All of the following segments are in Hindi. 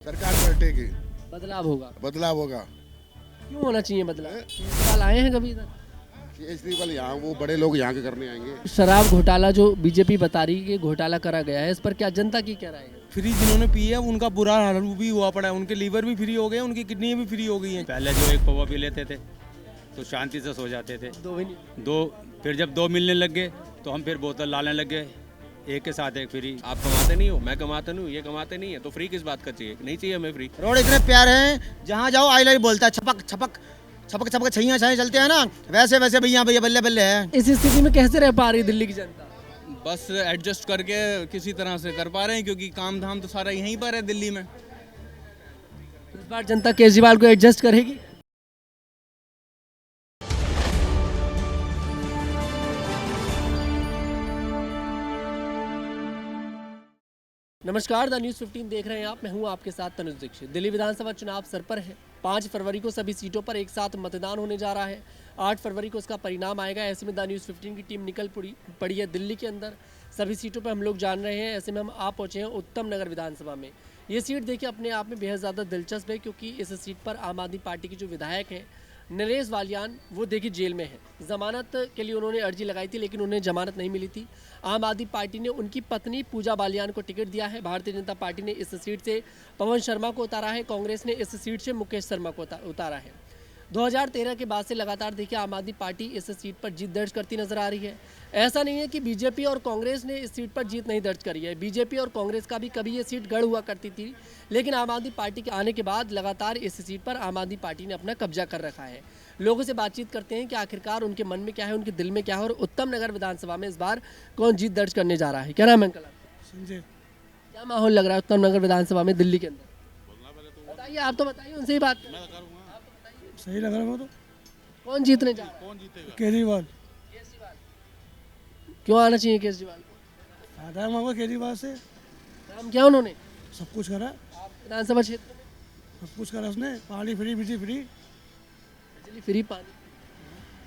सरकार पलटेगी, बदलाव होगा। बदलाव होगा। क्यों होना चाहिए बदलाव? केजरीवाल आए हैं कभी इधर? केजरीवाल यहाँ, वो बड़े लोग यहाँ के करने आएंगे। शराब घोटाला जो बीजेपी बता रही है कि घोटाला करा गया है, इस पर क्या जनता की क्या राय है? फ्री जिन्होंने पी है उनका बुरा हाल भी हुआ पड़ा है, उनके लीवर भी फ्री हो गए, उनकी किडनी भी फ्री हो गई है। पहले जो एक पवा पी लेते थे तो शांति से सो जाते थे। दो भी नहीं। दो, फिर जब दो मिलने लग गए तो हम फिर बोतल लाने लग गए, एक के साथ एक फ्री। आप कमाते नहीं हो, मैं कमाता नहीं हूँ, ये कमाते नहीं है, तो फ्री किस बात का चाहिए? नहीं चाहिए हमें फ्री। रोड इतने प्यारे हैं, जहाँ जाओ आई लाइफ बोलता है, छपक छपक छपक छपक छैया छैया चलते हैं ना, वैसे वैसे भैया भैया बल्ले बल्ले है। इस स्थिति में कैसे रह पा रही दिल्ली की जनता? बस एडजस्ट करके किसी तरह से कर पा रहे हैं, क्योंकि काम धाम तो सारा यहीं पर है दिल्ली में। इस बार जनता केजरीवाल को एडजस्ट करेगी? नमस्कार, द न्यूज़ 15 देख रहे हैं आप। मैं हूं आपके साथ तनुज दीक्षित। दिल्ली विधानसभा चुनाव सर पर है। 5 फरवरी को सभी सीटों पर एक साथ मतदान होने जा रहा है। 8 फरवरी को उसका परिणाम आएगा। ऐसे में द न्यूज़ 15 की टीम निकल पड़ी है दिल्ली के अंदर। सभी सीटों पर हम लोग जान रहे हैं। ऐसे में हम आप पहुंचे हैं उत्तम नगर विधानसभा में। ये सीट देखिए अपने आप में बेहद ज़्यादा दिलचस्प है, क्योंकि इस सीट पर आम आदमी पार्टी के जो विधायक हैं नरेश वालियान, वो देखिए जेल में है। जमानत के लिए उन्होंने अर्जी लगाई थी, लेकिन उन्हें जमानत नहीं मिली थी। आम आदमी पार्टी ने उनकी पत्नी पूजा बालियान को टिकट दिया है। भारतीय जनता पार्टी ने इस सीट से पवन शर्मा को उतारा है। कांग्रेस ने इस सीट से मुकेश शर्मा को उतारा है। 2013 के बाद से लगातार देखिए आम आदमी पार्टी इस सीट पर जीत दर्ज करती नजर आ रही है। ऐसा नहीं है कि बीजेपी और कांग्रेस ने इस सीट पर जीत नहीं दर्ज करी है। बीजेपी और कांग्रेस का भी कभी ये सीट गढ़ हुआ करती थी, लेकिन आम आदमी पार्टी के आने के बाद लगातार इस सीट पर आम आदमी पार्टी ने अपना कब्जा कर रखा है। लोगों से बातचीत करते हैं कि आखिरकार उनके मन में क्या है, उनके दिल में क्या है, और उत्तम नगर विधानसभा में इस बार कौन जीत दर्ज करने जा रहा है। क्या नाम है अंकल आपका? संजय। क्या माहौल लग रहा है उत्तम नगर विधानसभा में दिल्ली के अंदर? बताइए, आप तो बताइए, उनसे ही बात करें। सही लग रहा है वो तो। कौन जीतने जा रहा है? केजरीवाल। क्यों आना चाहिए केजरीवाल को? आता है मांगो केजरीवाल से, काम क्या उन्होंने सब कुछ करा, आप विधानसभा क्षेत्र में? सब कुछ करा उसने। पानी फ्री, बिजली फ्री। बिजली फ्री, पानी।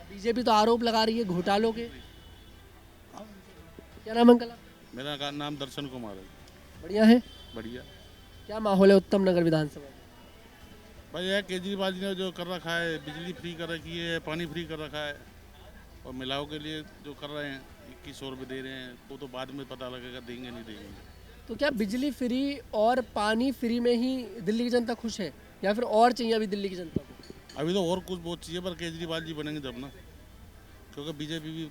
बीजेपी तो आरोप लगा रही है घोटालों के। क्या नाम है अंकल आपका? मेरा नाम दर्शन कुमार है। बढ़िया है। बढ़िया क्या माहौल है उत्तम नगर विधानसभा में? भाई, यह केजरीवाल जी ने जो कर रखा है, बिजली फ्री कर रखी है, पानी फ्री कर रखा है, और महिलाओं के लिए जो कर रहे हैं 2100 रुपये दे रहे हैं, वो तो बाद में पता लगेगा देंगे नहीं देंगे। तो क्या बिजली फ्री और पानी फ्री में ही दिल्ली की जनता खुश है, या फिर और चाहिए अभी दिल्ली की जनता को? अभी तो और कुछ बहुत चाहिए, पर केजरीवाल जी बनेंगे तब ना, क्योंकि बीजेपी भी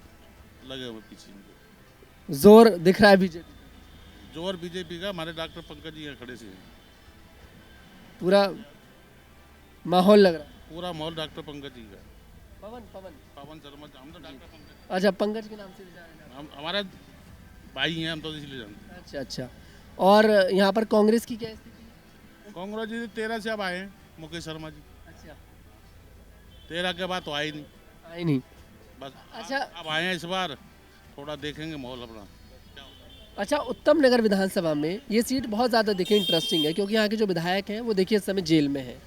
लगे हुए पीछे इनके। जोर दिख रहा है बीजेपी? जोर बीजेपी का, हमारे डॉक्टर पंकज जी खड़े से हैं। पूरा माहौल लग रहा है। पूरा माहौल डॉक्टर पंकज जी का। पवन पवन पवन शर्मा, हम तो डॉक्टर पंकज, अच्छा, पंकज के नाम से जाना जाता हम हमारे भाई हैं, हम तो इसलिए जानते है। अच्छा अच्छा। और यहाँ पर कांग्रेस की क्या स्थिति है? हैं। कांग्रेस जी 13 से अब आए हैं, मुकेश शर्मा जी। अच्छा, 13 के बाद तो आए नहीं, आई नहीं। बस अच्छा। अब आए हैं इस बार, थोड़ा देखेंगे माहौल अपना। अच्छा, उत्तम नगर विधानसभा में ये सीट बहुत ज़्यादा देखिए इंटरेस्टिंग है, क्योंकि यहाँ के जो विधायक हैं वो देखिए इस समय जेल में हैं।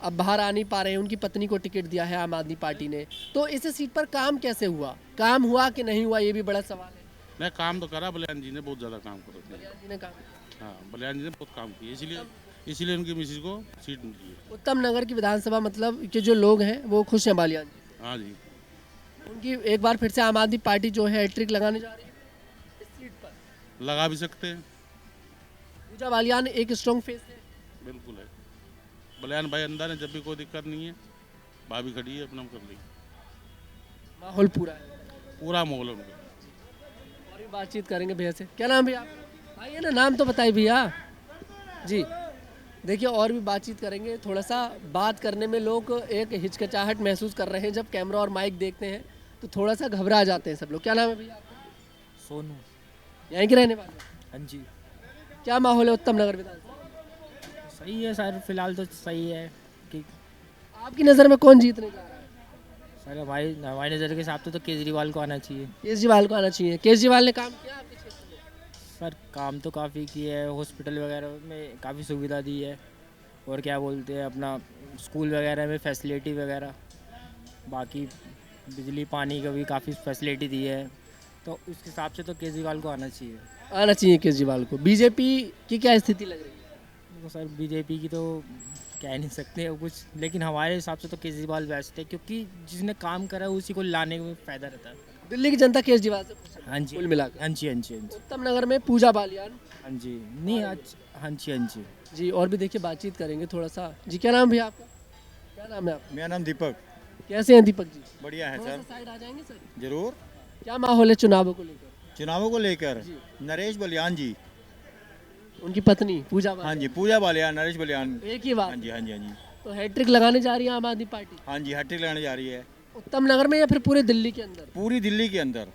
अब बाहर आ नहीं पा रहे हैं। उनकी पत्नी को टिकट दिया है आम आदमी पार्टी ने। तो इस सीट पर काम कैसे हुआ? काम हुआ कि नहीं हुआ, ये भी बड़ा सवाल है। नहीं, काम तो करा, बलियान जी ने बहुत ज़्यादा काम कर रखे हैं। बलियान जी ने काम किया। हाँ, बलियान जी ने बहुत काम किया, इसीलिए उनकी मिसिज को सीट मिली है। उत्तम नगर की विधानसभा मतलब कि जो लोग हैं वो खुश हैं बालियान जी। हाँ जी, उनकी एक बार फिर से आम आदमी पार्टी जो है हैट्रिक लगाने जा रही है इस सीट पर। लगा भी सकते हैं, पूजा बालियान एक स्ट्रॉन्ग फेस है। बिल्कुल है। बलियान भाई अंदर है, जब भी कोई दिक्कत नहीं है, भाभी खड़ी है, अपना कर ली। माहौल पूरा है। पूरा माहौल है उनका। और भी बातचीत करेंगे भैया से। क्या नाम भैया आपका? आइए ना, नाम तो बताइए भैया जी। देखिए, और भी बातचीत करेंगे। थोड़ा सा बात करने में लोग एक हिचकिचाहट महसूस कर रहे हैं। जब कैमरा और माइक देखते हैं तो थोड़ा सा घबरा जाते हैं सब लोग। क्या नाम है भैया आपका? सोनू। यहीं के रहने वाले? हाँ जी। क्या माहौल है उत्तम नगर विधानसभा? सही है सर, फिलहाल तो सही है कि आपकी नज़र में कौन जीतने जा रहा है? सर हमारी नज़र के हिसाब से तो केजरीवाल को आना चाहिए। केजरीवाल को आना चाहिए। केजरीवाल ने काम किया आपके क्षेत्र में? सर काम तो काफ़ी किया है, हॉस्पिटल वगैरह में काफ़ी सुविधा दी है, और क्या बोलते हैं अपना स्कूल वगैरह में फैसिलिटी वगैरह, बाकी बिजली पानी का भी काफ़ी फैसिलिटी दी है, तो उस हिसाब से तो केजरीवाल को आना चाहिए। आना चाहिए केजरीवाल को। बीजेपी की क्या स्थिति लग रही है? तो सर बीजेपी की तो कह नहीं सकते अब कुछ, लेकिन हमारे हिसाब से तो केजरीवाल बेस्ट है, क्योंकि जिसने काम करा है उसी को लाने में फ़ायदा रहता है। दिल्ली की जनता केजरीवाल से खुश है हाँ जी, कुल मिलाकर। हाँ जी, हाँ जी, हाँ जी, उत्तम नगर में पूजा बालियान हाँ जी, नहीं आज, हाँ जी, हाँ जी। जी, और भी देखिए बातचीत करेंगे थोड़ा सा। जी क्या नाम भैया आपका? क्या नाम है आपका? मेरा नाम दीपक। कैसे हैं दीपक जी? बढ़िया है थोड़ा सर। सा साइड आ जाएंगे सर। जरूर। क्या माहौल है चुनावों को लेकर? चुनावों को लेकर जी। नरेश बलियान जी, उनकी पत्नी पूजा हाँ बालियान। जी, पूजा बलियान, नरेश बलियान। एक ही बात। हाँ जी, हाँ जी, हाँ जी, तो हैट्रिक लगाने जा रही है आम आदमी पार्टी हाँ जी, हैट्रिक लगाने जा रही है उत्तम नगर में या फिर पूरे दिल्ली के अंदर? पूरी दिल्ली के अंदर।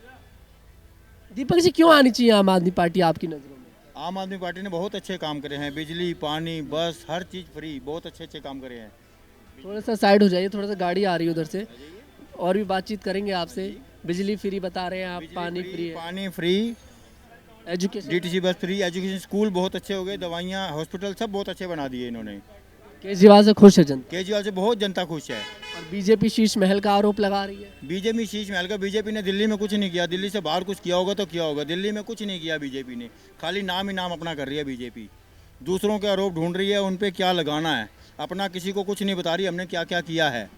दीपक जी क्यों आनी चाहिए आम आदमी पार्टी आपकी नज़रों में? आम आदमी पार्टी ने बहुत अच्छे काम करे हैं, बिजली, पानी, बस, हर चीज़ फ्री, बहुत अच्छे अच्छे काम करे हैं। थोड़ा सा साइड हो जाइए, थोड़ा सा गाड़ी आ रही है उधर से। और भी बातचीत करेंगे आपसे। बिजली फ्री बता रहे हैं आप, पानी फ्री है, पानी free, education. DTC bus free, education, school बहुत अच्छे हो गए, दवाइयाँ, हॉस्पिटल सब बहुत अच्छे बना दिए इन्होंने। केजरीवाल से खुश है जनता केजरीवाल से बहुत जनता खुश है। और बीजेपी शीश महल का आरोप लगा रही है। बीजेपी शीश महल का, बीजेपी ने दिल्ली में कुछ नहीं किया, दिल्ली से बाहर कुछ किया होगा तो किया होगा, दिल्ली में कुछ नहीं किया बीजेपी ने, खाली नाम ही नाम अपना कर रही है बीजेपी। दूसरों के आरोप ढूंढ रही है, उन पे क्या लगाना है, अपना किसी को कुछ नहीं बता रही हमने क्या क्या किया है।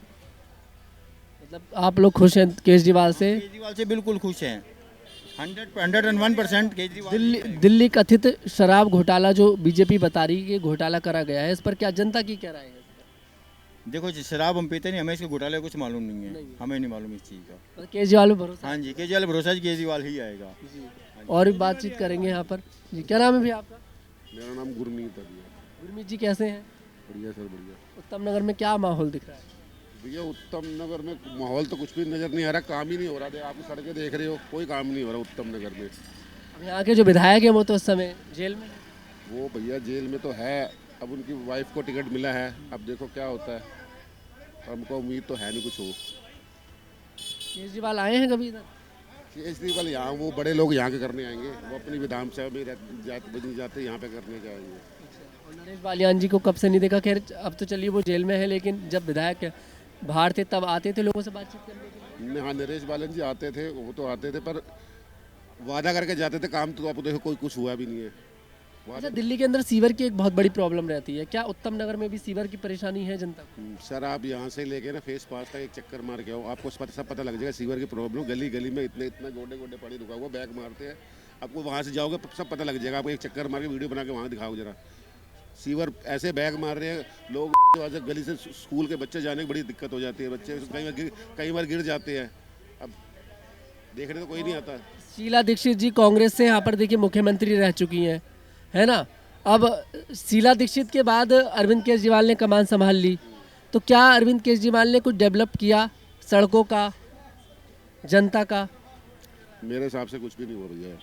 मतलब आप लोग खुश हैं केजरीवाल से? केजरीवाल से बिल्कुल खुश हैं, 101% केजरीवाल। दिल्ली कथित शराब घोटाला जो बीजेपी बता रही है कि घोटाला करा गया है, इस पर क्या जनता की क्या राय है? देखो जी, शराब हम पीते नहीं, हमें इसके घोटाले का कुछ मालूम नहीं है, नहीं। हमें नहीं मालूम इस चीज़ का। मतलब केजरीवाल पे भरोसा? हाँ जी, केजरीवाल भरोसा जी, केजरीवाल ही आएगा। और भी बातचीत करेंगे यहाँ पर। जी क्या नाम है भैया आपका? मेरा नाम गुरमीत है भैया। गुरमीत जी कैसे हैं? बढ़िया सर, बढ़िया। उत्तम नगर में क्या माहौल दिख रहा है? भैया उत्तम नगर में माहौल तो कुछ भी नज़र नहीं आ रहा, काम ही नहीं हो रहा। आप सड़कें देख रहे हो, कोई काम नहीं हो रहा उत्तम नगर में। अब यहाँ के जो विधायक हैं वो तो उस समय जेल में हैं। वो भैया जेल में तो है, अब उनकी वाइफ को टिकट मिला है, अब देखो क्या होता है। हमको उम्मीद तो है नहीं कुछ हो। केजरीवाल आए हैं कभी इधर? केजरीवाल यहाँ, वो बड़े लोग यहाँ के करने आएंगे, वो अपनी विधानसभा में जाते यहाँ पे करने के आएंगे। और नरेश बालियान जी को कब से नहीं देखा? खैर अब तो चलिए वो जेल में है, लेकिन जब विधायक बाहर थे तब आते थे लोगों से बातचीत करने के लिए। हाँ, नरेश बालन जी आते थे, वो तो आते थे, पर वादा करके जाते थे, काम तो आप देखो कोई कुछ हुआ भी नहीं है। अच्छा, दिल्ली के अंदर सीवर की एक बहुत बड़ी प्रॉब्लम रहती है, क्या उत्तम नगर में भी सीवर की परेशानी है जनता को? सर आप यहाँ से लेके ना फेस 5 तक एक चक्कर मार के आओ, आपको सब पता लग जाएगा सीवर की प्रॉब्लम। गली गली में इतना गोडे गोडे पानी रुका हुआ, बैग मारते हैं, आपको वहाँ से जाओगे सब पता लग जाएगा। आपको एक चक्कर मार के वीडियो बना के वहाँ दिखाओ जरा। सीवर ऐसे बैग मार रहे हैं लोग, गली से स्कूल के बच्चे जाने की बड़ी दिक्कत हो जाती है, बच्चे कई बार गिर जाते हैं, अब देखने तो कोई नहीं आता। शीला दीक्षित जी कांग्रेस से यहाँ पर देखिए मुख्यमंत्री रह चुकी हैं, है ना? अब शीला दीक्षित के बाद अरविंद केजरीवाल ने कमान संभाल ली, तो क्या अरविंद केजरीवाल ने कुछ डेवलप किया सड़कों का, जनता का? मेरे हिसाब से कुछ भी नहीं हुआ भैया।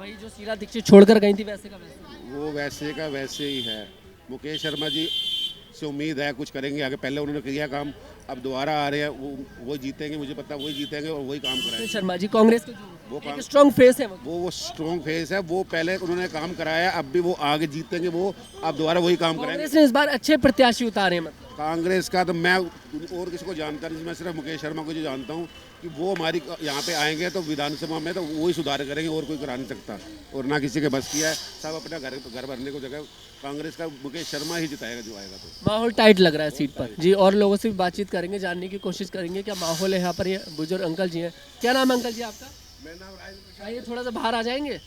वही जो शीला दीक्षित छोड़कर गई थी वैसे का वैसे। वो वैसे का वैसे ही है। मुकेश शर्मा जी से उम्मीद है कुछ करेंगे आगे, पहले उन्होंने किया काम, अब दोबारा आ रहे हैं, वो जीतेंगे, मुझे पता वही जीतेंगे और वही काम कराएंगे। शर्मा जी कांग्रेस के वो एक स्ट्रॉन्ग फेस है वो स्ट्रॉन्ग फेस है, वो पहले उन्होंने काम कराया, अब भी वो आगे जीतेंगे, वो अब दोबारा वही काम कराएंगे। कांग्रेस ने इस बार अच्छे प्रत्याशी उतारे हैं। मतलब कांग्रेस का तो मैं और किसी को जानता नहीं, मैं सिर्फ मुकेश शर्मा को जो जानता हूँ कि वो हमारी यहाँ पे आएंगे तो विधानसभा में तो वही सुधार करेंगे और कोई करा नहीं सकता, और ना किसी के बस किया है, सब अपना घर भरने को जगह कांग्रेस का मुकेश शर्मा ही जिताएगा जो आएगा। तो माहौल टाइट लग रहा है सीट पर जी, और लोगों से भी बातचीत करेंगे, जानने की कोशिश करेंगे क्या माहौल है यहाँ पर। ये बुजुर्ग अंकल जी हैं, क्या नाम है अंकल जी आपका? मेरा नाम राजेंद्र। आइए थोड़ा सा बाहर आ जाएंगे,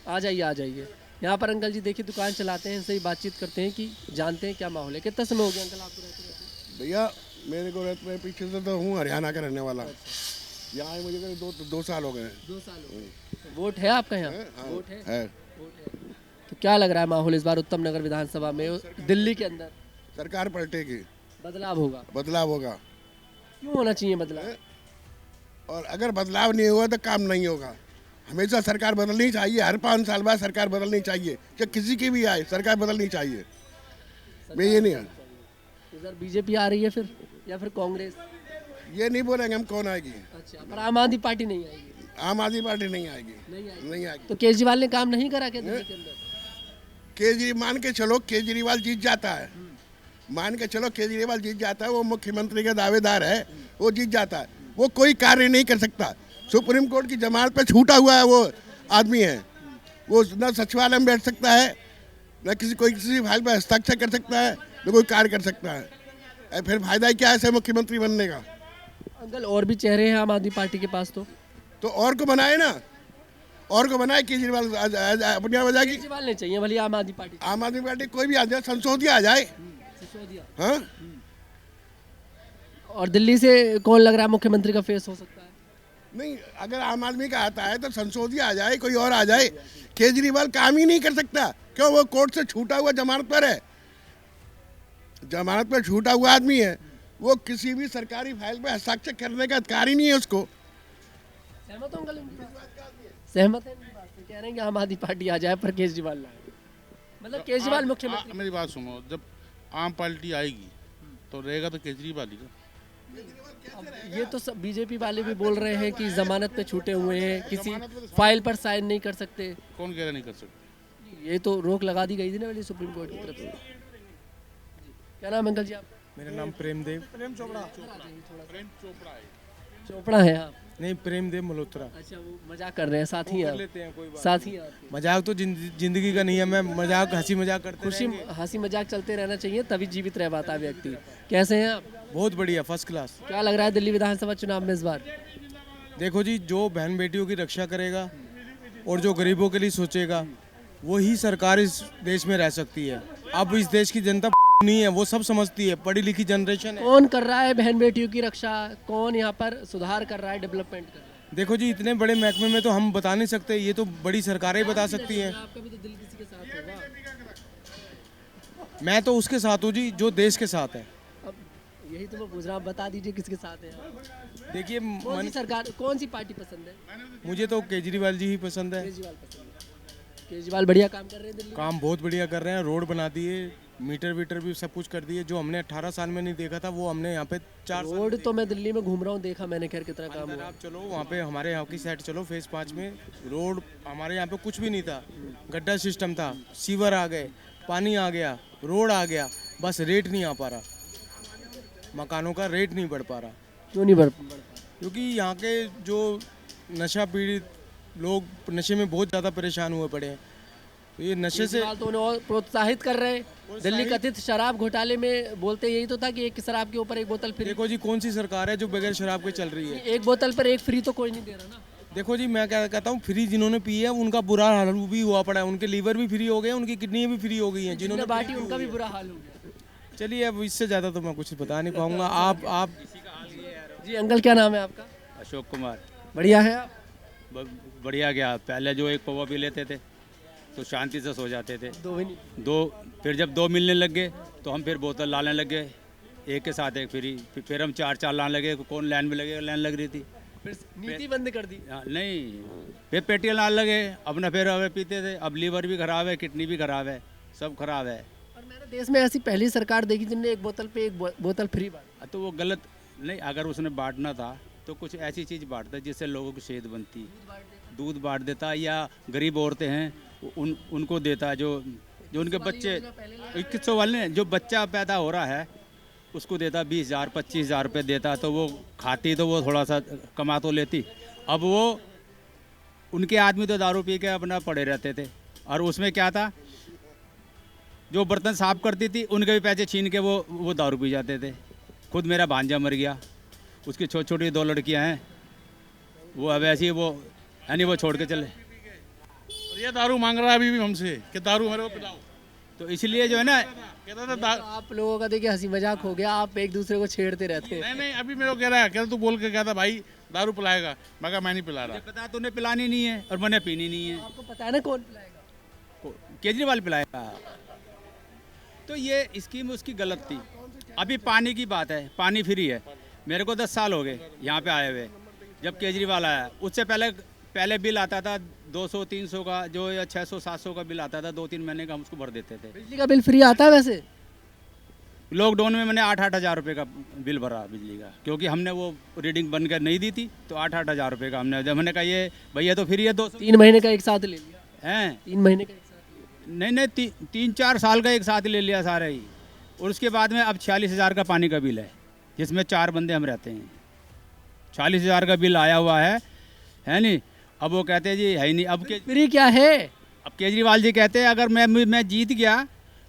आ जाइए आ जाइए। यहाँ पर अंकल जी देखिए दुकान चलाते हैं, इनसे ही बातचीत करते हैं कि जानते हैं क्या माहौल है। कितना समय हो गया अंकल आपको रहते रहते? भैया मेरे को रहते में पीछे से तो हूँ हरियाणा का रहने वाला, यहाँ आए मुझे करीब 2 साल हो गए। 2 साल हो गए। वोट है आपका यहाँ? हाँ, वोट है? है। वोट है। तो क्या लग रहा है माहौल इस बार उत्तम नगर विधानसभा में, दिल्ली के अंदर सरकार पलटेगी, बदलाव होगा? बदलाव होगा। क्यों होना चाहिए बदलाव? और अगर बदलाव नहीं हुआ तो काम नहीं होगा। हमेशा सरकार बदलनी चाहिए, हर 5 साल बाद सरकार बदलनी चाहिए, कि किसी की भी आए सरकार बदलनी चाहिए। मैं ये नहीं है, इधर बीजेपी आ रही है फिर या फिर कांग्रेस? ये नहीं बोलेंगे हम कौन आएगी। अच्छा, पर आम आदमी पार्टी नहीं आएगी? आम आदमी पार्टी नहीं आएगी, नहीं आएगी। नहीं आएगी। तो केजरीवाल ने काम नहीं करा क्या दिल्ली के अंदर? केजरीवाल मान के चलो केजरीवाल जीत जाता है, मान के चलो केजरीवाल जीत जाता है, वो मुख्यमंत्री का दावेदार है, वो जीत जाता है, वो कोई कार्य नहीं कर सकता। सुप्रीम कोर्ट की जमानत पे छूटा हुआ है वो आदमी है, वो ना सचिवालय में बैठ सकता है, न कोई किसी फाइल पर हस्ताक्षर कर सकता है, न कोई कार्य कर सकता है। फिर फायदा क्या है ऐसे मुख्यमंत्री बनने का? अंकल और भी चेहरे हैं आम आदमी पार्टी के पास तो और को बनाए ना, और को बनाए। केजरीवाल अपनी वजह की केजरीवाल नहीं चाहिए भले आम आदमी पार्टी। आम आदमी पार्टी कोई भी आ जाए, संसोदिया आ जाए। हाँ, और दिल्ली से कौन लग रहा है मुख्यमंत्री का फेस हो सकता है? नहीं, अगर आम आदमी का आता है तो संसोदिया आ जाए, कोई और आ जाए। केजरीवाल काम ही नहीं कर सकता, क्यों? वो कोर्ट से छूटा हुआ जमानत पर है, जमानत पर छूटा हुआ आदमी है। वो किसी भी सरकारी फाइल पे हस्ताक्षर करने का अधिकार ही नहीं है उसको। सहमत हो अंकल इनकी बात से? सहमत है इनकी बात से? कह रहे हैं कि आम आदमी पार्टी आ जाए पर केजरीवाल लाए, मतलब केजरीवाल मुख्यमंत्री। मेरी बात सुनो, जब आम पार्टी आएगी तो रहेगा तो केजरीवाल ही ना। ये तो सब बीजेपी वाले भी बोल रहे हैं कि जमानत पे छूटे हुए हैं, किसी फाइल पर साइन नहीं कर सकते। कौन कह रहा नहीं कर सकते? ये तो रोक लगा दी गई थी ना वाली सुप्रीम कोर्ट की तरफ से। क्या नाम है अंकल जी आप? मेरा नाम प्रेमदेव चोपड़ा है आप? नहीं, प्रेमदेव मल्होत्रा। अच्छा, वो मजाक कर रहे हैं, साथी हैं आप? लेते हैं, कोई बात साथी हैं आपके? मजाक तो जिंदगी का नहीं है। मैं मजाक हंसी मजाक करते खुशी हंसी मजाक चलते रहना चाहिए, तभी जीवित रह पाता है व्यक्ति। कैसे हैं आप? बहुत बढ़िया, फर्स्ट क्लास। क्या लग रहा है दिल्ली विधानसभा चुनाव में इस बार? देखो जी, जो बहन बेटियों की रक्षा करेगा और जो गरीबों के लिए सोचेगा वही सरकार इस देश में रह सकती है। अब इस देश की जनता नहीं है, वो सब समझती है, पढ़ी लिखी जनरेशन है। कौन कर रहा है बहन बेटियों की रक्षा? कौन यहाँ पर सुधार कर रहा है, डेवलपमेंट कर रहा है? देखो जी, इतने बड़े महकमे में तो हम बता नहीं सकते, ये तो बड़ी सरकारें ही बता सकती हैं। आपका भी तो दिल किसी के साथ होगा। मैं तो उसके साथ हूँ जी जो देश के साथ है। अब यही तो मैं पूछ रहा हूँ, बता दीजिए किसके साथ है आप? देखिए, कौन सी सरकार, कौन सी पार्टी पसंद है? मुझे तो केजरीवाल जी ही पसंद है। केजरीवाल पसंद है। केजरीवाल बढ़िया काम कर रहे हैं दिल्ली में? काम बहुत बढ़िया कर रहे हैं, रोड बना दिए, मीटर वीटर भी सब कुछ कर दिए। जो हमने 18 साल में नहीं देखा था वो हमने यहाँ पे 4 साल रोड तो मैं दिल्ली में घूम रहा हूँ, देखा मैंने, खैर कितना काम अंदर हुआ। आप चलो वहाँ पे, हमारे यहाँ की साइड चलो, फेज 5 में रोड हमारे यहाँ पे कुछ भी नहीं था। गड्ढा सिस्टम था, सीवर आ गए, पानी आ गया, रोड आ गया, बस रेट नहीं आ पा रहा, मकानों का रेट नहीं बढ़ पा रहा। क्यों नहीं बढ़? क्योंकि यहाँ के जो नशा पीड़ित लोग नशे में बहुत ज़्यादा परेशान हुए पड़े हैं। तो ये नशे से तो उन्हें और प्रोत्साहित कर रहे हैं। दिल्ली कथित शराब घोटाले में बोलते यही तो था कि एक शराब के ऊपर एक बोतल फ्री। देखो जी, कौन सी सरकार है जो बगैर शराब के चल रही है? एक बोतल पर एक फ्री तो कोई नहीं दे रहा ना। देखो जी, मैं क्या कहता हूँ, फ्री जिन्होंने पी है उनका बुरा हाल भी हुआ पड़ा है। उनके लीवर भी फ्री हो गए, उनकी किडनी भी फ्री हो गई हैं। जिन्होंने बांटी उनका भी बुरा हाल हो गया। चलिए, अब इससे ज़्यादा तो मैं कुछ बता नहीं पाऊंगा। आप जी अंकल, क्या नाम है आपका? अशोक कुमार। बढ़िया है आप? बढ़िया क्या, पहले जो एक पौवा पी लेते थे तो शांति से सो जाते थे। दो भी नहीं। दो, फिर जब दो मिलने लग गए तो हम फिर बोतल लाने लग गए, एक के साथ एक फ्री। फिर हम चार चार लाने लगे, कौन लाइन में लगे, लाइन लग रही थी। फिर नीति बंद कर दी। नहीं, फिर पेटियाँ लाने लगे अपना, फिर हमें पीते थे। अब लीवर भी खराब है, किडनी भी खराब है, सब खराब है। और मैंने देश में ऐसी पहली सरकार देखी जिनने एक बोतल पे एक बोतल फ्री बांटी। तो वो गलत नहीं, अगर उसने बांटना था तो कुछ ऐसी चीज़ बांटता जिससे लोगों की सेहत बनती। दूध बांट देता, या गरीब औरतें हैं उनको देता, जो उनके बच्चे 2100 वाले जो बच्चा पैदा हो रहा है उसको देता 20,000 25,000 रुपये देता, तो वो खाती तो वो थोड़ा सा कमा तो लेती। अब वो उनके आदमी तो दारू पी के अपना पड़े रहते थे, और उसमें क्या था, जो बर्तन साफ करती थी उनके भी पैसे छीन के वो दारू पी जाते थे। खुद मेरा भांजा मर गया, उसकी छोटी छोटी 2 लड़कियां हैं, वो अब ऐसी वो है नहीं, वो छोड़ के चले। और ये दारू मांग रहा है अभी भी हमसे कि दारू मेरे को पिलाओ। तो इसलिए जो है ना, कहता था तो आप लोगों का देखिए हंसी मजाक हो गया, आप एक दूसरे को छेड़ते रहते हैं। नहीं, अभी मेरे को कह रहा है, कहता तू बोल के कहता भाई दारू पिलाएगा। मैं कहा मैं नहीं पिला रहा। पता तूने पिलानी नहीं है और मैंने पीनी नहीं है। आपको पता है ना कौन पिलाएगा? केजरीवाल पिलाएगा। तो ये स्कीम उसकी गलत थी। अभी पानी की बात है, पानी फ्री है। मेरे को 10 साल हो गए यहाँ पे आए हुए। जब केजरीवाल आया उससे पहले बिल आता था 200-300 का, जो या 600-700 का बिल आता था, 2-3 महीने का हम उसको भर देते थे। बिजली का बिल फ्री आता है वैसे? लॉकडाउन में मैंने 8-8 हज़ार रुपये का बिल भरा बिजली का, क्योंकि हमने वो रीडिंग बन कर नहीं दी थी, तो 8-8 हज़ार रुपये का हमने, जब मैंने कहा ये भैया तो फ्री है 200। 3 महीने का एक साथ ले लिया हैं? 3 महीने का एक साथ? नहीं, 3-4 साल का एक साथ ले लिया सारा ही। और उसके बाद में अब 46,000 का पानी का बिल है, जिसमें 4 बंदे हम रहते हैं। 46,000 का बिल आया हुआ है नहीं? अब वो कहते हैं जी है ही नहीं। अब फ्री क्या है? अब केजरीवाल जी कहते हैं अगर मैं जीत गया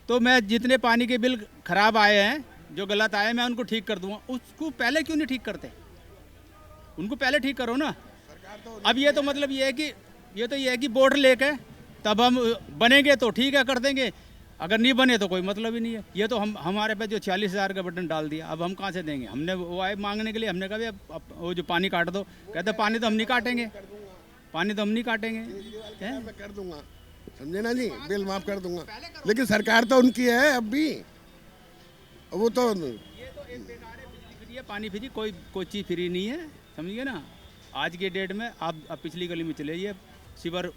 तो मैं जितने पानी के बिल खराब आए हैं, जो गलत आए, मैं उनको ठीक कर दूंगा। उसको पहले क्यों नहीं ठीक करते? उनको पहले ठीक करो ना। अब ये तो मतलब ये है कि वोट लेके तब हम बनेंगे तो ठीक है, कर देंगे, अगर नहीं बने तो कोई मतलब ही नहीं है। ये तो हमारे पे जो 40,000 का बटन डाल दिया, अब हम कहाँ से देंगे? हमने वो आए मांगने के लिए, हमने कहा अब वो जो पानी काट दो, कहते पानी तो हम नहीं काटेंगे, पानी तो हम नहीं काटेंगे। मैं कर दूंगा, समझे ना जी, बिल माफ कर दूंगा, लेकिन सरकार तो उनकी है अब भी, वो तो ये पानी फ्री, कोई चीज़ फ्री नहीं है, समझिए ना। आज के डेट में आप पिछली गली में चले जाइए, सीवर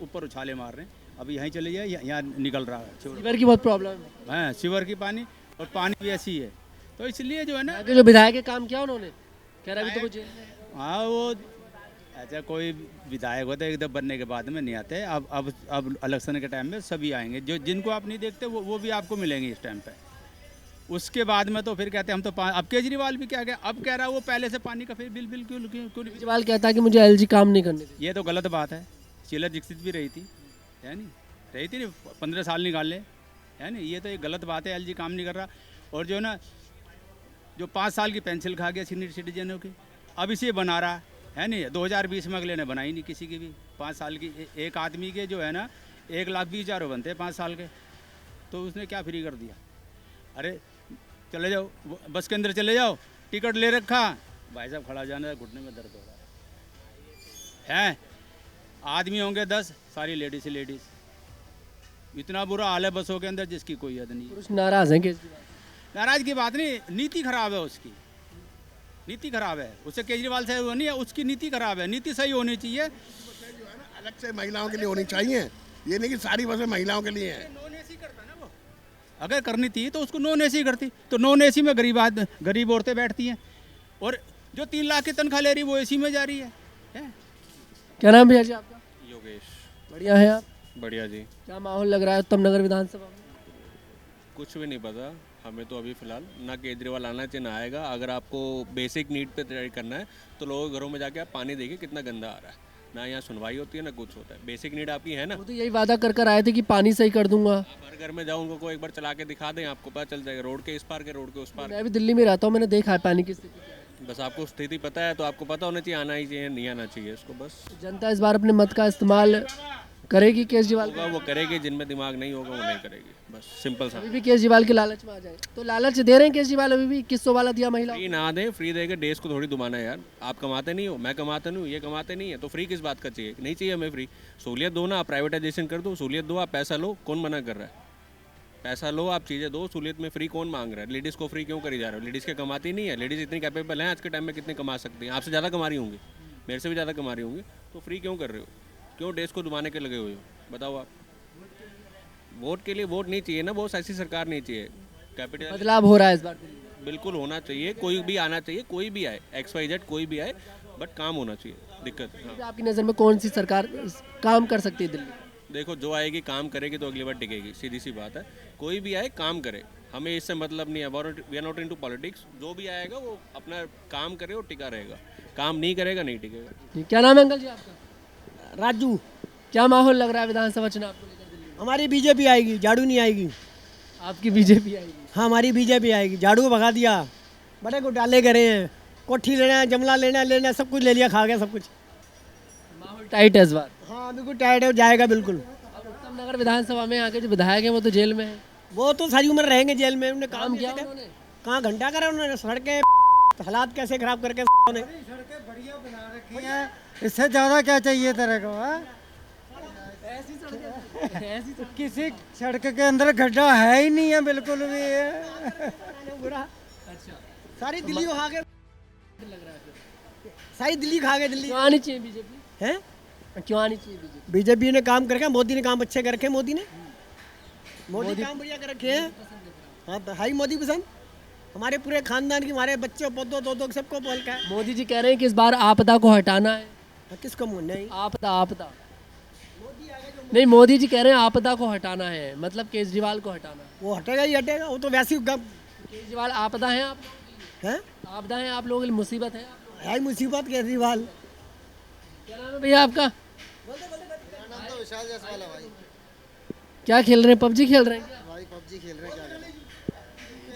ऊपर उछाले मार रहे हैं, अभी यहीं चले जाइए, यहाँ निकल रहा है सीवर की बहुत प्रॉब्लम है, सीवर की पानी, और पानी भी ऐसी है, तो इसलिए जो है ना, जो विधायक के काम किया उन्होंने, कह रहा अभी तो कुछ। हाँ, वो ऐसा कोई विधायक होता है एकदम बनने के बाद में नहीं आते। अब इलेक्शन के टाइम में सभी आएंगे, जो जिनको आप नहीं देखते वो भी आपको मिलेंगे इस टाइम पे। उसके बाद में तो फिर कहते हैं हम तो अब केजरीवाल भी क्या गया, अब कह रहा है वो पहले से पानी का फिर बिल क्यों केजरीवाल कहता है कि मुझे एलजी काम नहीं करने दी। ये तो गलत बात है। शीला दीक्षित भी रही थी, है नहीं, रही थी, 15 साल निकाल ले, है नहीं, ये तो एक गलत बात है। एलजी काम नहीं कर रहा, और जो ना जो 5 साल की पेंशन खा गया सीनियर सिटीजनों की, अब इसे बना रहा है नहीं। 2020 में अगले ने बनाई नहीं किसी की भी 5 साल की। एक आदमी के जो है ना 1,20,000 बनते हैं 5 साल के, तो उसने क्या फ्री कर दिया? अरे चले जाओ, बस के अंदर चले जाओ, टिकट ले रखा, भाई साहब खड़ा जाना, घुटने में दर्द हो रहा है। आदमी होंगे 10, सारी लेडीज ही लेडीज, इतना बुरा हाल है बसों के अंदर जिसकी कोई हद नहीं। पुरुष नाराज हैं केजरीवाल? नाराज की बात नहीं, नीति खराब है उसकी, नीति खराब है। उससे केजरीवाल से वो नहीं है, उसकी नीति खराब है। नीति सही होनी चाहिए, अलग से महिलाओं के लिए होनी चाहिए, ये नहीं कि सारी बसें महिलाओं के लिए हैं। नॉन एसी करता ना वो, अगर करनी थी तो उसको नॉन एसी करती, तो नॉन एसी में गरीब औरतें बैठती हैं, और जो 3 लाख की तनख्वाह ले रही वो एसी में जा रही है। क्या नाम भैया जी आपका? योगेश। बढ़िया है आप? बढ़िया जी। क्या माहौल लग रहा है उत्तम नगर विधानसभा में? कुछ भी नहीं पता हमें तो अभी फ़िलहाल, ना केजरीवाल आना चाहिए ना आएगा। अगर आपको बेसिक नीड पे तैयारी करना है तो लोगों के घरों में जाके आप पानी देखिए कितना गंदा आ रहा है, ना यहाँ सुनवाई होती है ना कुछ होता है। बेसिक नीड आपकी है ना, वो तो यही वादा कर आए थे कि पानी सही कर दूंगा। आप हर घर में जाओ, उनको को एक बार चला के दिखा दें, आपको पता चल जाएगा रोड के इस पार के रोड के उस पार। मैं भी दिल्ली में रहता हूँ, मैंने देखा है पानी की स्थिति। बस आपको स्थिति पता है तो आपको पता होना चाहिए आना ही चाहिए नहीं आना चाहिए इसको। बस जनता इस बार अपने मत का इस्तेमाल करेगी केजरीवाल होगा, वो करेगी, जिनमें दिमाग नहीं होगा वो नहीं करेगी, बस सिंपल सा। अभी भी केजरीवाल के लालच में आ जाए तो लालच दे रहे हैं केजरीवाल अभी भी, 2100 वाला दिया महिला। फ्री ना दें, फ्री देके देश को थोड़ी दुबाना है यार। आप कमाते नहीं हो, मैं कमाता नहीं हूँ, ये कमाते नहीं है, तो फ्री किस बात का चाहिए? नहीं चाहिए हमें फ्री। सहूलियत दो ना, आप प्राइवेटाइजेशन कर दो, सहूलियत दो, आप पैसा लो, कौन मना कर रहा है? पैसा लो, आप चीज़ें दो, सहूलियत में फ्री कौन मांग रहा है? लेडीज़ को फ्री क्यों करी जा रहा है? लेडीज़ के कमाती नहीं है, लेडीज़ इतनी कैपेबल हैं आज के टाइम में, कितने कमा सकती हैं? आपसे ज़्यादा कमा रही होंगी, मेरे से भी ज़्यादा कमा रही होंगी, तो फ्री क्यों कर रहे हो? क्यों देश को दुबाने के लगे हुए हो? बताओ आप। वोट के लिए वोट नहीं चाहिए ना, बहुत ऐसी सरकार नहीं चाहिए। कैपिटल बदलाव हो रहा है इस बार बिल्कुल होना चाहिए, कोई भी आना चाहिए, कोई भी आए, XYZ कोई भी आए, बट काम होना चाहिए। दिक्कत हाँ। आपकी नज़र में कौन सी सरकार काम कर सकती है दिल्ली? देखो जो आएगी काम करेगी तो अगली बार टिकेगी, सीधी सी बात है। कोई भी आए काम करे, हमें इससे मतलब नहीं है, we are not into politics. जो भी आएगा वो अपना काम करे और टिका रहेगा, काम नहीं करेगा नहीं टिकेगा। क्या नाम है अंकल जी आपका? राजू। क्या माहौल लग रहा है विधानसभा चुनाव को लेकर दिल्ली में? हमारी बीजेपी आएगी, झाड़ू नहीं आएगी। आपकी बीजेपी आएगी? हाँ हमारी बीजेपी आएगी। झाड़ू को भगा दिया, बड़े घोटाले करे हैं, कोठी लेना है, जमला लेना है, सब कुछ ले लिया, खा गया सब कुछ। माहौल टाइट है इस बार? हाँ बिल्कुल टाइट है, जाएगा बिल्कुल। अब उत्तम नगर विधानसभा में आके जो विधायक हैं वो तो जेल में है। वो तो सारी उम्र रहेंगे जेल में। उन्होंने काम किया उन्होंने? कहाँ घंटा करा उन्होंने? सड़कें हालात कैसे खराब करके सड़कें बढ़िया बना रखी हैं, इससे ज़्यादा क्या चाहिए तेरे को? किसी सड़क के अंदर गड्ढा है ही नहीं है बिल्कुल भी। सारी दिल्ली खा गए, सारी दिल्ली खा गए। दिल्ली क्यों आनी चाहिए बीजेपी? है क्यों आनी चाहिए बीजेपी? बीजेपी ने काम करके, मोदी ने काम अच्छे कर रखे। मोदी काम बढ़िया कर रखे हैं। हाँ तो हाई मोदी पसंद, हमारे पूरे खानदान की, हमारे बच्चों पौधों दो सबको बोल का है। मोदी जी कह रहे हैं कि इस बार आपदा को हटाना है। किसको नहीं? आपदा नहीं, मोदी जी कह रहे हैं आपदा को हटाना है, मतलब केजरीवाल को हटाना है। वो हटेगा ही हटेगा, वो तो वैसे ही केजरीवाल आपदा है आप हैं? आपदा है आप लोगों की, मुसीबत है मुसीबत केजरीवाल। क्या नाम है भैया आपका? विशाल जायसवाल है भाई। क्या खेल रहे हैं, पबजी खेल रहे हैं क्या? भाई पबजी खेल रहे हैं, क्या करें?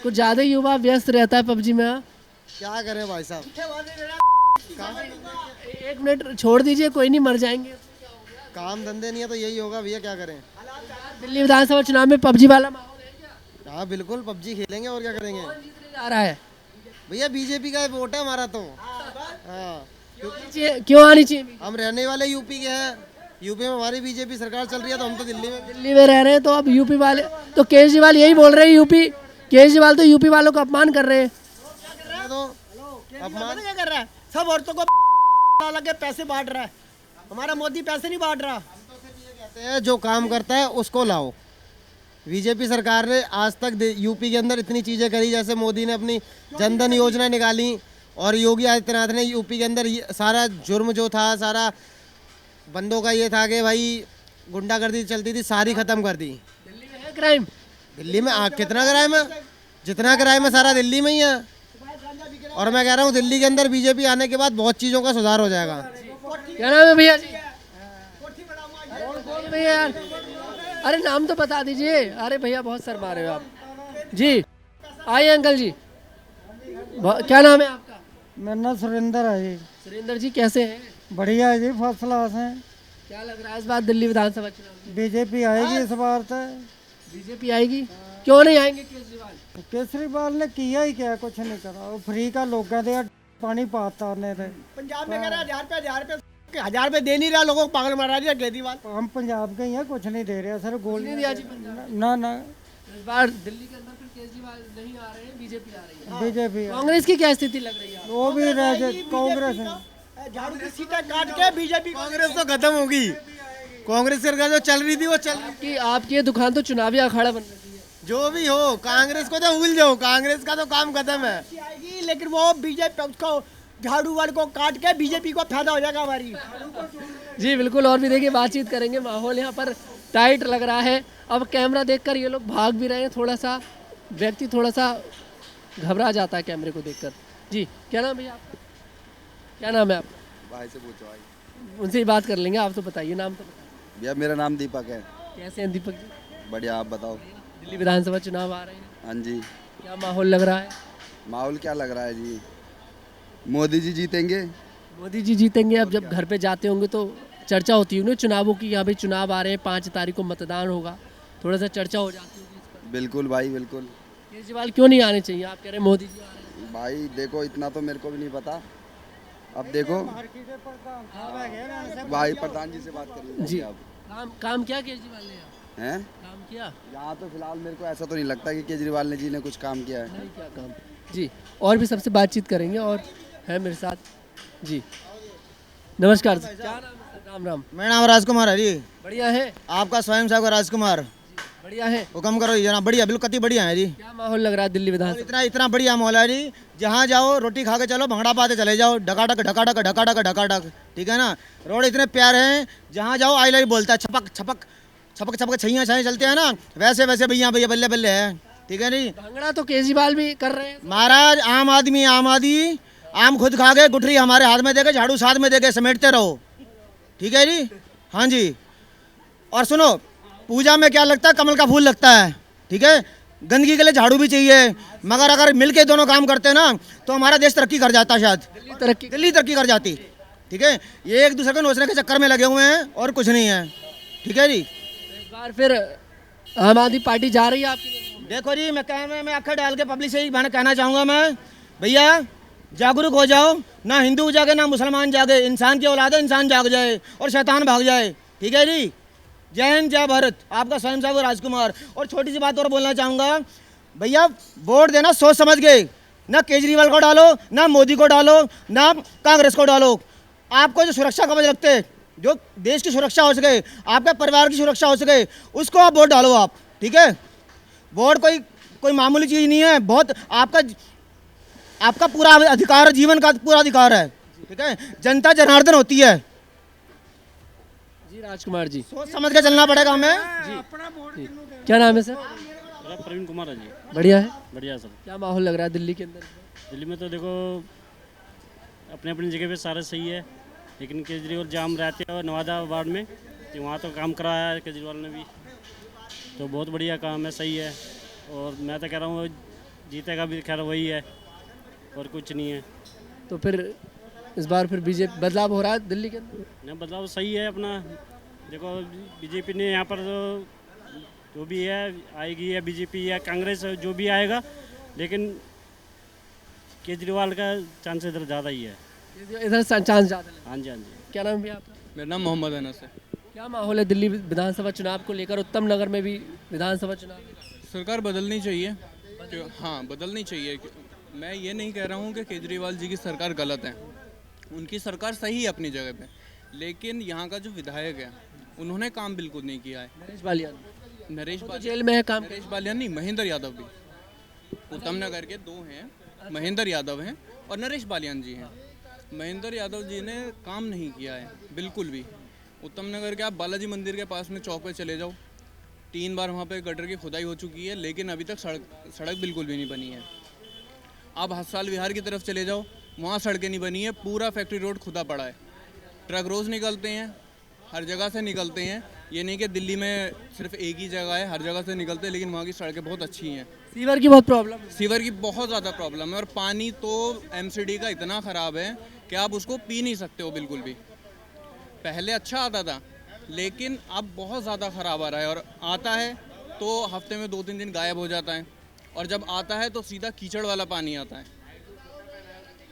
कुछ ज़्यादा ही युवा व्यस्त रहता है पबजी में। हाँ? क्या करें भाई साहब? एक मिनट छोड़ दीजिए, कोई नहीं, मर जाएंगे। काम धंधे नहीं है तो यही होगा भैया, क्या करें? दिल्ली विधानसभा चुनाव में पबजी वाला माहौल है क्या? हाँ बिल्कुल, पबजी खेलेंगे और क्या करेंगे जा रहा है भैया। बीजेपी का वोट है हमारा तो। हाँ, क्यों आनी चाहिए? हम रहने वाले यूपी के हैं, यूपी में हमारी बीजेपी सरकार चल रही है, तो हम तो दिल्ली में रह रहे हैं, तो अब यूपी वाले तो केजरीवाल यही बोल रहे हैं, यूपी केजरीवाल तो यूपी वालों को अपमान कर रहे हैं। तो अपमान क्या कर रहा है? सब औरतों को लगे पैसे बांट रहा है, हमारा मोदी पैसे नहीं बांट रहा। कहते हैं जो काम करता है उसको लाओ। बीजेपी सरकार ने आज तक यूपी के अंदर इतनी चीज़ें करी, जैसे मोदी ने अपनी जनधन योजना निकाली, और योगी आदित्यनाथ ने यूपी के अंदर सारा जुर्म जो था, सारा बंदों का ये था कि भाई गुंडागर्दी चलती थी, सारी खत्म कर दी। दिल्ली में है क्राइम? दिल्ली में कितना क्राइम है? जितना क्राइम है सारा दिल्ली में ही है। और मैं कह रहा हूँ दिल्ली के अंदर बीजेपी आने के बाद बहुत चीज़ों का सुधार हो जाएगा। क्या नाम है भैया जी? भैया यार, अरे नाम तो बता दीजिए। अरे भैया बहुत शर्मा रहे हो आप जी। आइए अंकल जी, क्या नाम है आपका? मेरा नाम सुरेंद्र है जी। सुरेंद्र जी कैसे हैं? बढ़िया है जी, फर्स्ट क्लास है। क्या लग रहा है इस बार दिल्ली विधानसभा चुनाव? बीजेपी आएगी इस बार तो। बीजेपी आएगी? क्यों नहीं आएंगे केजरीवाल? केजरीवाल ने किया ही क्या, कुछ नहीं करा। वो फ्री का लोग कहते पानी पाता उन्हें थे। पंजाब में कह रहा है 1000 रुपए दे नहीं रहा, लोगों को पागल मारा दिया केजरीवाल। हम पंजाब के ही हैं, कुछ नहीं दे रहे सर। गोल नहीं दिया जी ना ना। इस बार दिल्ली के अंदर फिर केजरीवाल नहीं आ रहे हैं, बीजेपी आ रही है। बीजेपी कांग्रेस की क्या स्थिति लग रही है? वो भी रह कांग्रेस है। झाड़ू की सीटें काट के बीजेपी। कांग्रेस तो खत्म होगी। कांग्रेस सरकार जो चल रही थी वो चल रही। आपकी ये दुकान तो चुनावी अखाड़ा बन रही है। जो भी हो, कांग्रेस को तो भूल जाओ, कांग्रेस का तो काम खत्म है। आएगी लेकिन वो बीजेपी उसको झाड़ू वाले को काट के बीजेपी को फायदा हो जाएगा हमारी। जी बिल्कुल, और भी देखिए बातचीत करेंगे। माहौल यहाँ पर टाइट लग रहा है। अब कैमरा देखकर ये लोग भाग भी रहे हैं, थोड़ा सा व्यक्ति थोड़ा सा घबरा जाता है कैमरे को देखकर। जी क्या नाम भैया आपका? क्या नाम है आपका? भाई से पूछो भाई। उनसे ही बात कर लेंगे, आप तो बताइए नाम तो बताइए। भैया मेरा नाम दीपक है। कैसे हैं दीपक जी? बढ़िया, आप बताओ। दिल्ली विधानसभा चुनाव आ रहे हैं। हाँ जी। क्या माहौल लग रहा है? माहौल क्या लग रहा है जी, मोदी जी जीतेंगे। मोदी जी जीतेंगे। अब जब घर पे जाते होंगे तो चर्चा होती होगी चुनावों की, यहाँ भाई चुनाव आ रहे हैं, 5 तारीख को मतदान होगा, थोड़ा सा चर्चा हो जाती होगी इस पर। बिल्कुल भाई बिल्कुल। केजरीवाल क्यों नहीं आने चाहिए? आप कह रहे हैं मोदी जी आ रहे हैं। भाई देखो इतना तो मेरे को भी नहीं पता। अब देखो भाई प्रधान जी से बात करिए जी। आप काम क्या केजरीवाल ने हैं? काम किया? यहाँ तो फिलहाल मेरे को ऐसा तो नहीं लगता कि केजरीवाल जी ने कुछ काम किया है। नहीं क्या काम जी। और भी सबसे बातचीत करेंगे और है मेरे साथ जी। नमस्कार सर, क्या नाम है सर? राम राम। मेरा नाम राजकुमार है जी। बढ़िया है। आपका स्वयं सेवक राजकुमार। बढ़िया है। हुक्म करो जी जनाब। बढ़िया, बिल्कुल कति बढ़िया है जी। क्या माहौल लग रहा है दिल्ली विधानसभा? इतना इतना बढ़िया माहौल है जी। जहाँ जाओ रोटी खा के चलो, भंगड़ा पाते चले जाओ, ढकाढक ढकाढक ढकाढक ढकाढक। ठीक है ना। रोड इतने प्यारे हैं, जहाँ जाओ आई लाइट बोलता है, छपक छपक छपक छपक छैया छैया चलते हैं ना, वैसे वैसे भैया भैया बल्ले बल्ले है। ठीक है जी। भंगड़ा तो केजरीवाल भी कर रहे हैं महाराज। आम आदमी आम खुद खा गए, गुठरी हमारे हाथ में देके, झाड़ू साथ में देके समेटते रहो। ठीक है जी। हाँ जी। और सुनो, पूजा में क्या लगता है? कमल का फूल लगता है। ठीक है। गंदगी के लिए झाड़ू भी चाहिए, मगर अगर मिलके दोनों काम करते हैं ना तो हमारा देश तरक्की कर जाता। शायद दिल्ली तरक्की कर जाती। ठीक है। ये एक दूसरे को नोचने के चक्कर में लगे हुए हैं और कुछ नहीं है। ठीक है जी। इस बार फिर आम आदमी पार्टी जा रही है आपकी? देखो जी, मैं अक्खर डाल के पब्लिक से ही कहना चाहूँगा मैं, भैया जागरूक हो जाओ। ना हिंदू जागे ना मुसलमान जागे, इंसान की औलाद है, इंसान जाग जाए और शैतान भाग जाए। ठीक है जी। जय हिंद जय भारत। आपका स्वयं सेवक राजकुमार। और छोटी सी बात और बोलना चाहूँगा, भैया वोट देना सोच समझ के, ना केजरीवाल को डालो, ना मोदी को डालो, ना कांग्रेस को डालो। आपको जो सुरक्षा कवच रखते, जो देश की सुरक्षा हो सके, आपके परिवार की सुरक्षा हो सके, उसको आप वोट डालो आप। ठीक है। वोट कोई मामूली चीज़ नहीं है, बहुत आपका पूरा अधिकार, जीवन का पूरा अधिकार है। ठीक है। जनता जनार्दन होती है जी। राजकुमार जी, सोच समझ के चलना पड़ेगा हमें जी। क्या नाम है सर? प्रवीण कुमार है जी। बढ़िया है। बढ़िया सर। क्या माहौल लग रहा है दिल्ली के अंदर? दिल्ली में तो देखो अपनी अपनी जगह पे सारा सही है, लेकिन केजरीवाल जाम रहते हैं और नवादा वार्ड में तो वहाँ तो काम कराया है केजरीवाल ने भी, तो बहुत बढ़िया काम है, सही है। और मैं तो कह रहा हूँ जीतेगा भी खैर वही है, और कुछ नहीं है। तो फिर इस बार फिर बीजेपी बदलाव हो रहा है दिल्ली के अंदर? नहीं, बदलाव सही है अपना। देखो बीजेपी ने यहाँ पर जो भी है आएगी, या बीजेपी या कांग्रेस जो भी आएगा, लेकिन केजरीवाल का चांस इधर ज़्यादा ही है। इधर चांस ज़्यादा है। हाँ जी, हाँ जी। क्या नाम है भैया आपका? मेरा नाम मोहम्मद अनस है। क्या माहौल है दिल्ली विधानसभा चुनाव को लेकर? उत्तम नगर में भी विधानसभा चुनाव है। सरकार बदलनी चाहिए। हाँ, बदलनी चाहिए। मैं ये नहीं कह रहा हूँ कि केजरीवाल जी की सरकार गलत है, उनकी सरकार सही है अपनी जगह पे, लेकिन यहाँ का जो विधायक है उन्होंने काम बिल्कुल नहीं किया है। नरेश बालियान, नरेश जेल में है काम। नरेश बालियान नहीं, महेंद्र यादव भी। उत्तम नगर के दो हैं, महेंद्र यादव हैं और नरेश बालियान जी हैं। महेंद्र यादव जी ने काम नहीं किया है बिल्कुल भी। उत्तम नगर के आप बालाजी मंदिर के पास में चौक पे चले जाओ, 3 बार वहाँ पे गटर की खुदाई हो चुकी है, लेकिन अभी तक सड़क बिल्कुल भी नहीं बनी है। आप हस्साल विहार की तरफ चले जाओ, वहाँ सड़कें नहीं बनी है, पूरा फैक्ट्री रोड खुदा पड़ा है। ट्रक रोज़ निकलते हैं, हर जगह से निकलते हैं। ये नहीं कि दिल्ली में सिर्फ एक ही जगह है, हर जगह से निकलते हैं, लेकिन वहाँ की सड़कें बहुत अच्छी हैं। सीवर की बहुत प्रॉब्लम है। सीवर की बहुत ज़्यादा प्रॉब्लम है, और पानी तो एमसीडी का इतना ख़राब है कि आप उसको पी नहीं सकते हो बिल्कुल भी। पहले अच्छा आता था, लेकिन अब बहुत ज़्यादा ख़राब आ रहा है, और आता है तो हफ्ते में 2-3 दिन गायब हो जाता है, और जब आता है तो सीधा कीचड़ वाला पानी आता है।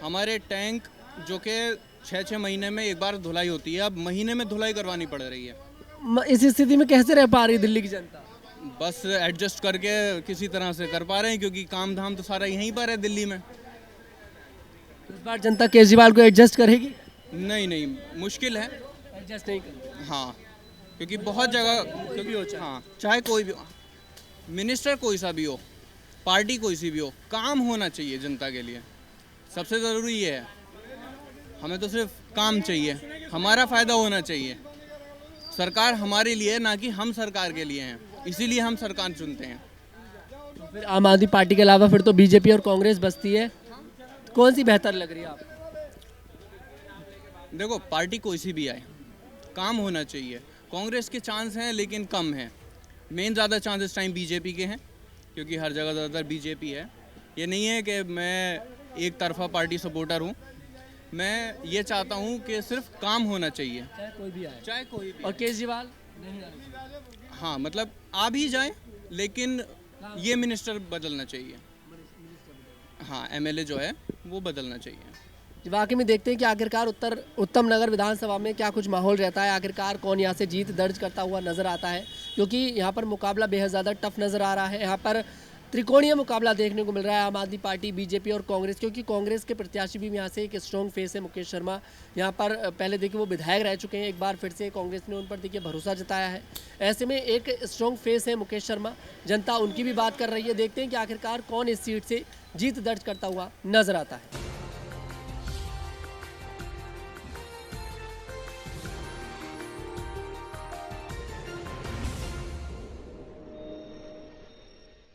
हमारे टैंक जो कि 6-6 महीने में एक बार धुलाई होती है, अब महीने में धुलाई करवानी पड़ रही है। इस स्थिति में कैसे रह पा रही है दिल्ली की जनता? बस एडजस्ट करके किसी तरह से कर पा रहे हैं, क्योंकि काम धाम तो सारा यहीं पर है दिल्ली में। इस बार जनता केजरीवाल को एडजस्ट करेगी? नहीं, मुश्किल है। एडजस्ट नहीं करेगी? हाँ, क्योंकि बहुत जगह, क्योंकि हाँ, चाहे कोई भी मिनिस्टर कोई सा भी हो, पार्टी कोई सी भी हो, काम होना चाहिए जनता के लिए। सबसे ज़रूरी ये है, हमें तो सिर्फ काम चाहिए, हमारा फ़ायदा होना चाहिए। सरकार हमारे लिए, ना कि हम सरकार के लिए हैं, इसीलिए हम सरकार चुनते हैं। तो फिर आम आदमी पार्टी के अलावा फिर तो बीजेपी और कांग्रेस बचती है, कौन सी बेहतर लग रही है आपको? देखो, पार्टी कोई सी भी आए, काम होना चाहिए। कांग्रेस के चांस हैं लेकिन कम हैं। मेन ज़्यादा चांस इस टाइम बीजेपी के हैं, क्योंकि हर जगह ज़्यादातर बीजेपी है। ये नहीं है कि मैं एक तरफा पार्टी सपोर्टर हूँ, मैं ये चाहता हूँ कि सिर्फ काम होना चाहिए, चाहे कोई भी आए, चाहे कोई भी। और केजरीवाल नहीं आए। हाँ, मतलब आ भी जाए, लेकिन ये मिनिस्टर बदलना चाहिए। हाँ, एमएलए जो है वो बदलना चाहिए। वाकई में देखते हैं कि आखिरकार उत्तम नगर विधानसभा में क्या कुछ माहौल रहता है, आखिरकार कौन यहाँ से जीत दर्ज करता हुआ नजर आता है, क्योंकि यहाँ पर मुकाबला बेहद ज़्यादा टफ नज़र आ रहा है। यहाँ पर त्रिकोणीय मुकाबला देखने को मिल रहा है, आम आदमी पार्टी, बीजेपी और कांग्रेस, क्योंकि कांग्रेस के प्रत्याशी भी यहाँ से एक स्ट्रॉन्ग फेस है मुकेश शर्मा। यहाँ पर पहले देखिए वो विधायक रह चुके हैं, एक बार फिर से कांग्रेस ने उन पर देखिए भरोसा जताया है। ऐसे में एक स्ट्रॉन्ग फेस है मुकेश शर्मा, जनता उनकी भी बात कर रही है। देखते हैं कि आखिरकार कौन इस सीट से जीत दर्ज करता हुआ नजर आता है।